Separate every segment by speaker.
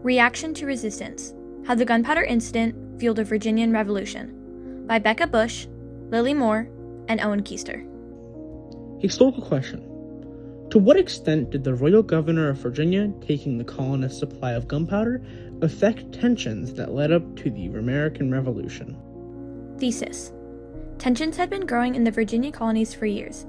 Speaker 1: Reaction to Resistance: How the Gunpowder Incident Fueled a Virginian Revolution by Becca Bush, Lily Moore, and Owen Keister.
Speaker 2: Historical question. To what extent did the royal governor of Virginia taking the colonists' supply of gunpowder affect tensions that led up to the American Revolution?
Speaker 1: Thesis: Tensions had been growing in the Virginia colonies for years.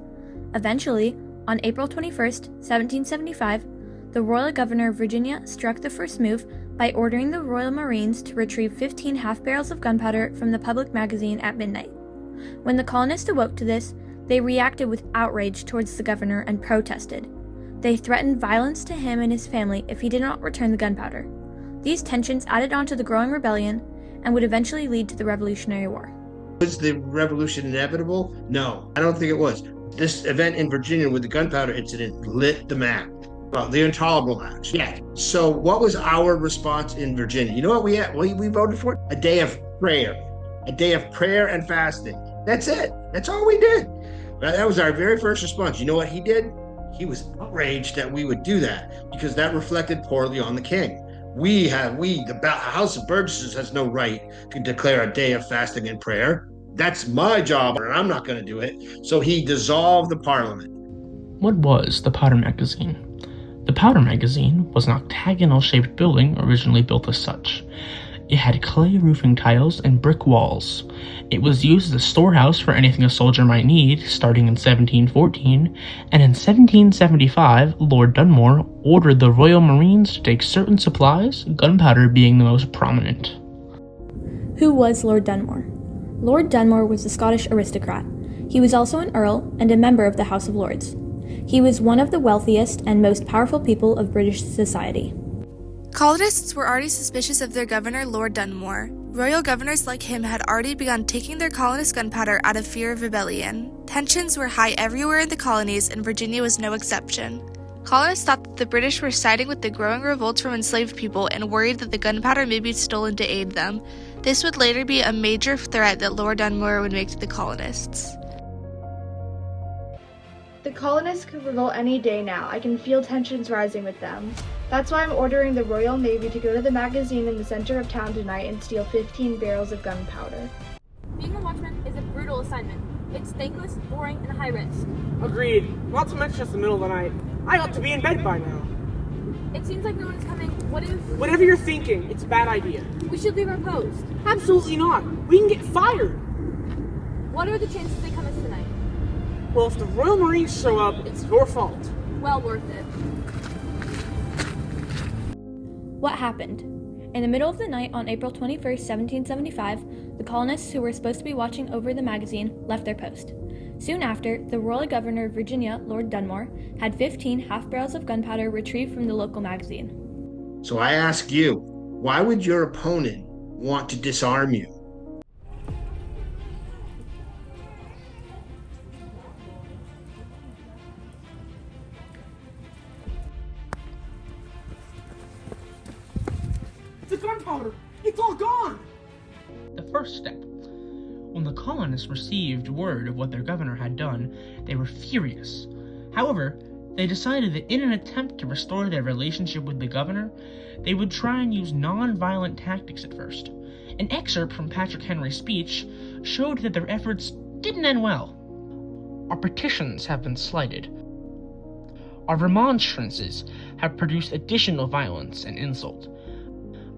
Speaker 1: Eventually, on April 21, 1775, the royal governor of Virginia struck the first move by ordering the Royal Marines to retrieve 15 half-barrels of gunpowder from the public magazine at midnight. When the colonists awoke to this, they reacted with outrage towards the governor and protested. They threatened violence to him and his family if he did not return the gunpowder. These tensions added on to the growing rebellion and would eventually lead to the Revolutionary War.
Speaker 3: Was the revolution inevitable? No, I don't think it was. This event in Virginia with the gunpowder incident lit the map. Well, the Intolerable Acts. Yeah. So what was our response in Virginia? You know what we voted for? A day of prayer. A day of prayer and fasting. That's it. That's all we did. That was our very first response. You know what he did? He was outraged that we would do that because that reflected poorly on the king. The House of Burgesses has no right to declare a day of fasting and prayer. That's my job, and I'm not going to do it. So he dissolved the parliament.
Speaker 4: What was the Powder Magazine? The Powder Magazine was an octagonal-shaped building originally built as such. It had clay roofing tiles and brick walls. It was used as a storehouse for anything a soldier might need, starting in 1714, and in 1775, Lord Dunmore ordered the Royal Marines to take certain supplies, gunpowder being the most prominent.
Speaker 1: Who was Lord Dunmore? Lord Dunmore was a Scottish aristocrat. He was also an earl and a member of the House of Lords. He was one of the wealthiest and most powerful people of British society.
Speaker 5: Colonists were already suspicious of their governor, Lord Dunmore. Royal governors like him had already begun taking their colonist gunpowder out of fear of rebellion. Tensions were high everywhere in the colonies, and Virginia was no exception. Colonists thought that the British were siding with the growing revolts from enslaved people and worried that the gunpowder may be stolen to aid them. This would later be a major threat that Lord Dunmore would make to the colonists.
Speaker 6: The colonists could revolt any day now. I can feel tensions rising with them. That's why I'm ordering the Royal Navy to go to the magazine in the center of town tonight and steal 15 barrels of gunpowder.
Speaker 7: Being a watchman is a brutal assignment. It's thankless, boring, and high risk.
Speaker 8: Agreed. Not to mention it's the middle of the night. I ought to be in bed by now.
Speaker 7: It seems like no one's coming. What if...
Speaker 8: Whatever you're thinking, it's a bad idea.
Speaker 7: We should leave our post.
Speaker 8: Absolutely not. We can get fired.
Speaker 7: What are the chances they come us tonight?
Speaker 8: Well, if the Royal Marines show up, it's your fault.
Speaker 7: Well worth it.
Speaker 1: What happened? In the middle of the night on April 21, 1775, the colonists who were supposed to be watching over the magazine left their post. Soon after, the royal governor of Virginia, Lord Dunmore, had 15 half-barrels of gunpowder retrieved from the local magazine.
Speaker 3: So I ask you, why would your opponent want to disarm you?
Speaker 8: The gunpowder! It's all gone!
Speaker 4: The first step. When the colonists received word of what their governor had done, they were furious. However, they decided that in an attempt to restore their relationship with the governor, they would try and use non-violent tactics at first. An excerpt from Patrick Henry's speech showed that their efforts didn't end well. Our petitions have been slighted. Our remonstrances have produced additional violence and insult.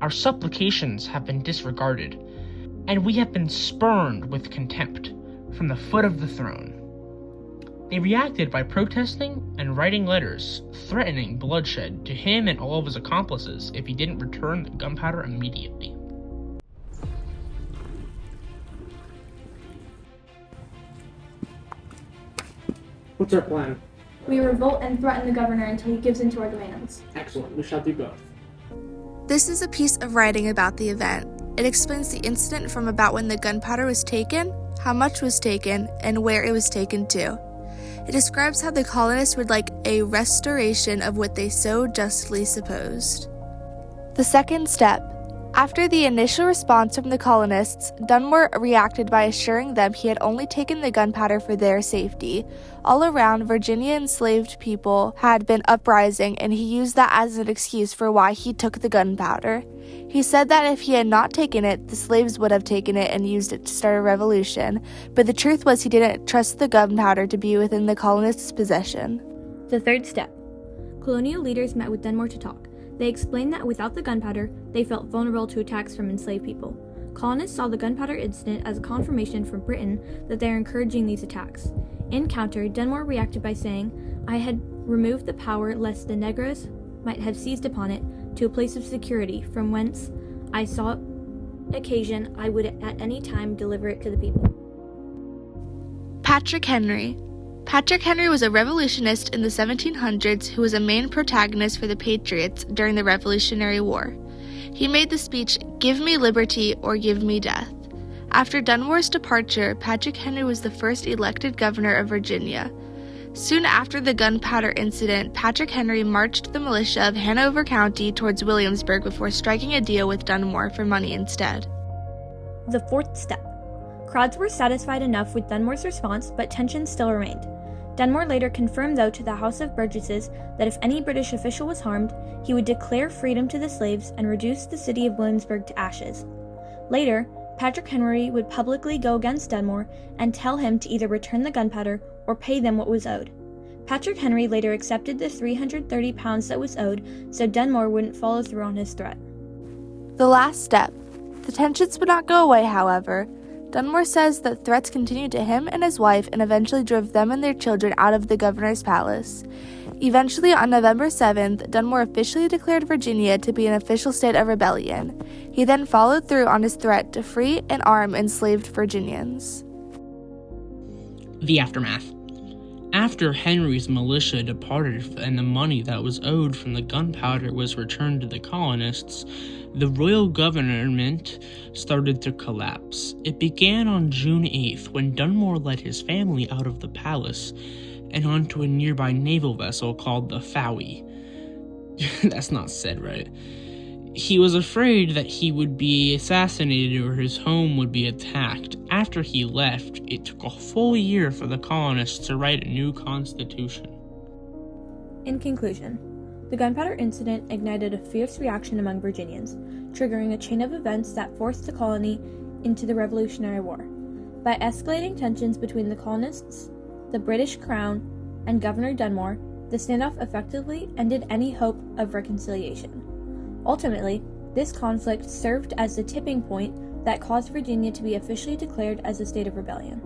Speaker 4: Our supplications have been disregarded, and we have been spurned with contempt from the foot of the throne. They reacted by protesting and writing letters threatening bloodshed to him and all of his accomplices if he didn't return the gunpowder immediately.
Speaker 8: What's our plan?
Speaker 1: We revolt and threaten the governor until he gives in to our demands.
Speaker 8: Excellent, we shall do both.
Speaker 5: This is a piece of writing about the event. It explains the incident from about when the gunpowder was taken, how much was taken, and where it was taken to. It describes how the colonists would like a restoration of what they so justly supposed. The second step, After the initial response from the colonists, Dunmore reacted by assuring them he had only taken the gunpowder for their safety. All around, Virginia enslaved people had been uprising, and he used that as an excuse for why he took the gunpowder. He said that if he had not taken it, the slaves would have taken it and used it to start a revolution, but the truth was he didn't trust the gunpowder to be within the colonists' possession.
Speaker 1: The third step. Colonial leaders met with Dunmore to talk. They explained that without the gunpowder, they felt vulnerable to attacks from enslaved people. Colonists saw the gunpowder incident as a confirmation from Britain that they are encouraging these attacks. In counter, Dunmore reacted by saying, "I had removed the power lest the Negroes might have seized upon it to a place of security, from whence I saw occasion I would at any time deliver it to the people."
Speaker 5: Patrick Henry. Patrick Henry was a revolutionist in the 1700s who was a main protagonist for the Patriots during the Revolutionary War. He made the speech, "Give me liberty or give me death." After Dunmore's departure, Patrick Henry was the first elected governor of Virginia. Soon after the gunpowder incident, Patrick Henry marched the militia of Hanover County towards Williamsburg before striking a deal with Dunmore for money instead.
Speaker 1: The fourth step. Crowds were satisfied enough with Dunmore's response, but tensions still remained. Dunmore later confirmed, though, to the House of Burgesses that if any British official was harmed, he would declare freedom to the slaves and reduce the city of Williamsburg to ashes. Later, Patrick Henry would publicly go against Dunmore and tell him to either return the gunpowder or pay them what was owed. Patrick Henry later accepted the 330 pounds that was owed, so Dunmore wouldn't follow through on his threat.
Speaker 5: The last step. The tensions would not go away, however. Dunmore says that threats continued to him and his wife and eventually drove them and their children out of the governor's palace. Eventually, on November 7th, Dunmore officially declared Virginia to be an official state of rebellion. He then followed through on his threat to free and arm enslaved Virginians.
Speaker 4: The aftermath. After Henry's militia departed and the money that was owed from the gunpowder was returned to the colonists, the royal government started to collapse. It began on June 8th when Dunmore led his family out of the palace and onto a nearby naval vessel called the Fowey. That's not said right. He was afraid that he would be assassinated or his home would be attacked. After he left, it took a full year for the colonists to write a new constitution.
Speaker 1: In conclusion, the gunpowder incident ignited a fierce reaction among Virginians, triggering a chain of events that forced the colony into the Revolutionary War. By escalating tensions between the colonists, the British Crown, and Governor Dunmore, the standoff effectively ended any hope of reconciliation. Ultimately, this conflict served as the tipping point that caused Virginia to be officially declared as a state of rebellion.